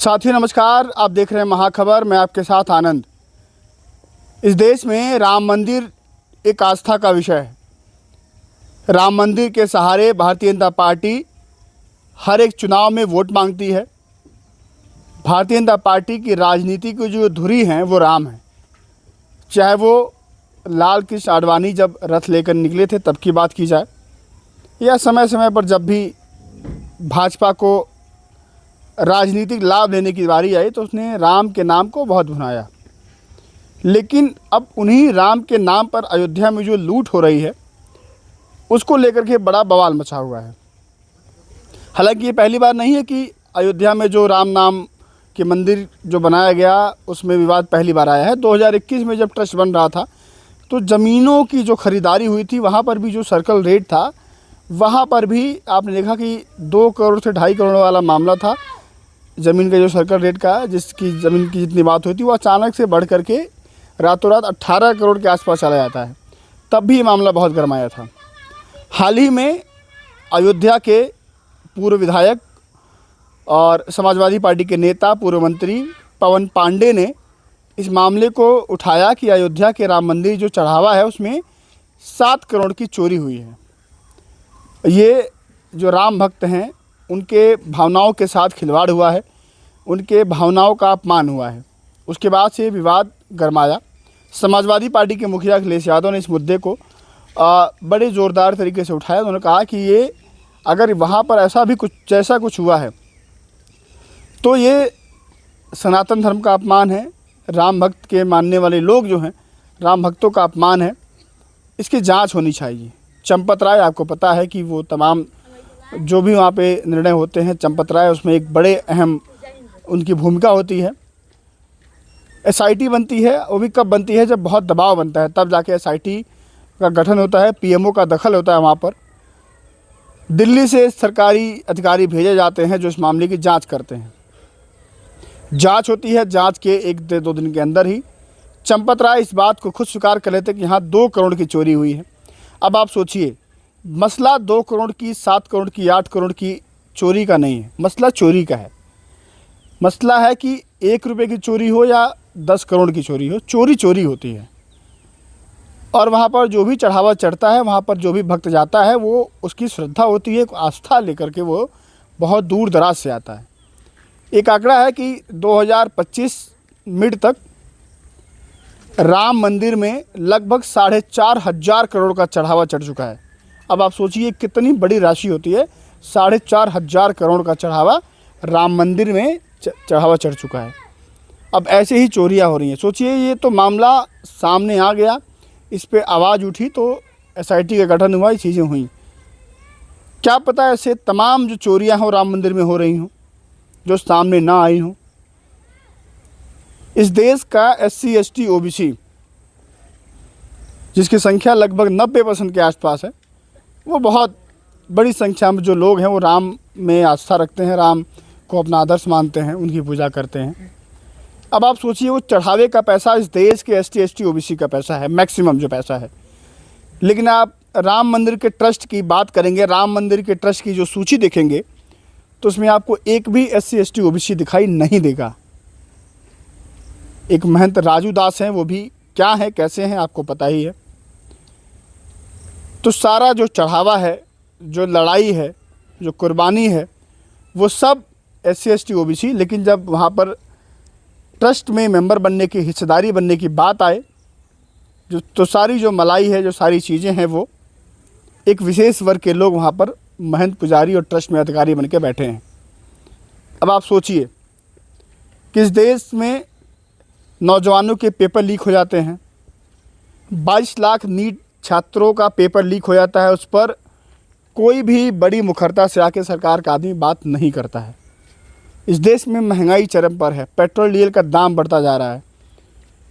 साथियों नमस्कार, आप देख रहे हैं महाखबर। मैं आपके साथ आनंद। इस देश में राम मंदिर एक आस्था का विषय है। राम मंदिर के सहारे भारतीय जनता पार्टी हर एक चुनाव में वोट मांगती है। भारतीय जनता पार्टी की राजनीति की जो धुरी हैं वो राम है। चाहे वो लाल कृष्ण आडवाणी जब रथ लेकर निकले थे तब की बात की जाए, या समय समय पर जब भी भाजपा को राजनीतिक लाभ लेने की बारी आई तो उसने राम के नाम को बहुत भुनाया। लेकिन अब उन्हीं राम के नाम पर अयोध्या में जो लूट हो रही है उसको लेकर के बड़ा बवाल मचा हुआ है। हालांकि ये पहली बार नहीं है कि अयोध्या में जो राम नाम के मंदिर जो बनाया गया उसमें विवाद पहली बार आया है। 2021 में जब ट्रस्ट बन रहा था तो ज़मीनों की जो ख़रीदारी हुई थी वहाँ पर भी जो सर्कल रेट था वहाँ पर भी आपने देखा कि 2 करोड़ से 2.5 करोड़ वाला मामला था। ज़मीन का जो सर्कल रेट का जिसकी ज़मीन की जितनी बात होती है वो अचानक से बढ़ करके रातों रात 18 करोड़ के आसपास चला जाता है। तब भी ये मामला बहुत गरमाया था। हाल ही में अयोध्या के पूर्व विधायक और समाजवादी पार्टी के नेता पूर्व मंत्री पवन पांडे ने इस मामले को उठाया कि अयोध्या के राम मंदिर जो चढ़ावा है उसमें 7 करोड़ की चोरी हुई है। ये जो राम भक्त हैं उनके भावनाओं के साथ खिलवाड़ हुआ है, उनके भावनाओं का अपमान हुआ है। उसके बाद से विवाद गरमाया। समाजवादी पार्टी के मुखिया अखिलेश यादव ने इस मुद्दे को बड़े ज़ोरदार तरीके से उठाया। उन्होंने कहा कि ये अगर वहाँ पर ऐसा भी कुछ जैसा कुछ हुआ है तो ये सनातन धर्म का अपमान है, राम भक्त के मानने वाले लोग जो हैं राम भक्तों का अपमान है। इसकी जांच होनी चाहिए। चंपत राय, आपको पता है कि वो तमाम जो भी वहाँ पे निर्णय होते हैं चंपत राय उसमें एक बड़े अहम उनकी भूमिका होती है। एसआईटी बनती है, वो भी कब बनती है जब बहुत दबाव बनता है, तब जाके एसआईटी का गठन होता है, पीएमओ का दखल होता है। वहाँ पर दिल्ली से सरकारी अधिकारी भेजे जाते हैं जो इस मामले की जांच करते हैं। जांच होती है, जांच के 1-2 दिन के अंदर ही चंपत राय इस बात को खुद स्वीकार कर लेते कि यहाँ 2 करोड़ की चोरी हुई है। अब आप सोचिए, मसला 2 करोड़ की, 7 करोड़ की, 8 करोड़ की चोरी का नहीं है, मसला चोरी का है। मसला है कि 1 रुपये की चोरी हो या 10 करोड़ की चोरी हो, चोरी चोरी होती है। और वहाँ पर जो भी चढ़ावा चढ़ता है, वहाँ पर जो भी भक्त जाता है वो उसकी श्रद्धा होती है, आस्था लेकर के वो बहुत दूर दराज से आता है। एक आंकड़ा है कि 2025 मिड तक राम मंदिर में लगभग 4,500 करोड़ का चढ़ावा चढ़ चुका है। अब आप सोचिए कितनी बड़ी राशि होती है। 4,500 करोड़ का चढ़ावा राम मंदिर में चढ़ावा चढ़ चुका है। अब ऐसे ही चोरियां हो रही हैं। सोचिए, ये तो मामला सामने आ गया, इस पे आवाज़ उठी तो एसआईटी का गठन हुआ, ये चीज़ें हुई। क्या पता ऐसे तमाम जो चोरियां हो राम मंदिर में हो रही हों जो सामने ना आई हों। इस देश का SC ST OBC जिसकी संख्या लगभग 90% के आसपास है, वो बहुत बड़ी संख्या में जो लोग हैं वो राम में आस्था रखते हैं, राम को अपना आदर्श मानते हैं, उनकी पूजा करते हैं। अब आप सोचिए, वो चढ़ावे का पैसा इस देश के ST ST OBC का पैसा है, मैक्सिमम जो पैसा है। लेकिन आप राम मंदिर के ट्रस्ट की बात करेंगे, राम मंदिर के ट्रस्ट की जो सूची देखेंगे तो उसमें आपको एक भी SC ST OBC दिखाई नहीं देगा। एक महंत राजू दास हैं, वो भी क्या हैं कैसे हैं आपको पता ही है। तो सारा जो चढ़ावा है, जो लड़ाई है, जो कुर्बानी है, वो सब SC ST OBC। लेकिन जब वहाँ पर ट्रस्ट में मेंबर बनने की, हिस्सेदारी बनने की बात आए तो सारी जो मलाई है, जो सारी चीज़ें हैं, वो एक विशेष वर्ग के लोग वहाँ पर महंत पुजारी और ट्रस्ट में अधिकारी बन के बैठे हैं। अब आप सोचिए कि इस देश में नौजवानों के पेपर लीक हो जाते हैं। 22 लाख नीट छात्रों का पेपर लीक हो जाता है, उस पर कोई भी बड़ी मुखरता से आके सरकार का आदमी बात नहीं करता है। इस देश में महंगाई चरम पर है, पेट्रोल डीजल का दाम बढ़ता जा रहा है।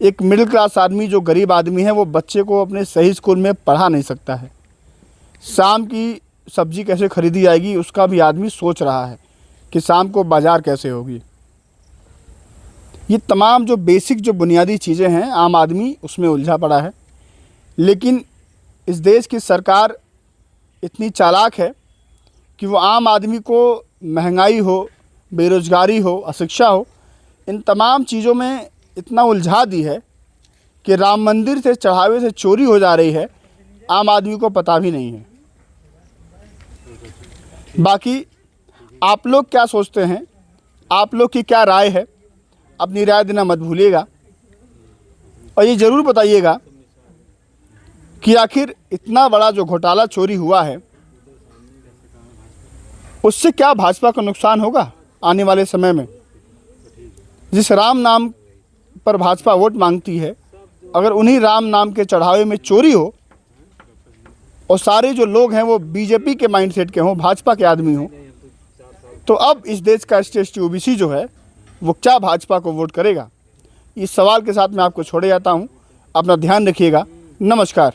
एक मिडिल क्लास आदमी जो गरीब आदमी है वो बच्चे को अपने सही स्कूल में पढ़ा नहीं सकता है। शाम की सब्जी कैसे खरीदी जाएगी उसका भी आदमी सोच रहा है कि शाम को बाज़ार कैसे होगी। ये तमाम जो बेसिक जो बुनियादी चीज़ें हैं, आम आदमी उसमें उलझा पड़ा है। लेकिन इस देश की सरकार इतनी चालाक है कि वो आम आदमी को महंगाई हो, बेरोजगारी हो, अशिक्षा हो, इन तमाम चीज़ों में इतना उलझा दी है कि राम मंदिर से चढ़ावे से चोरी हो जा रही है, आम आदमी को पता भी नहीं है। बाकी आप लोग क्या सोचते हैं, आप लोग की क्या राय है, अपनी राय देना मत भूलिएगा। और ये ज़रूर बताइएगा कि आखिर इतना बड़ा जो घोटाला चोरी हुआ है उससे क्या भाजपा को नुकसान होगा आने वाले समय में। जिस राम नाम पर भाजपा वोट मांगती है, अगर उन्हीं राम नाम के चढ़ावे में चोरी हो और सारे जो लोग हैं वो बीजेपी के माइंडसेट के हों, भाजपा के आदमी हों, तो अब इस देश का ST OBC जो है वो क्या भाजपा को वोट करेगा। इस सवाल के साथ मैं आपको छोड़े जाता हूं। अपना ध्यान रखिएगा। नमस्कार।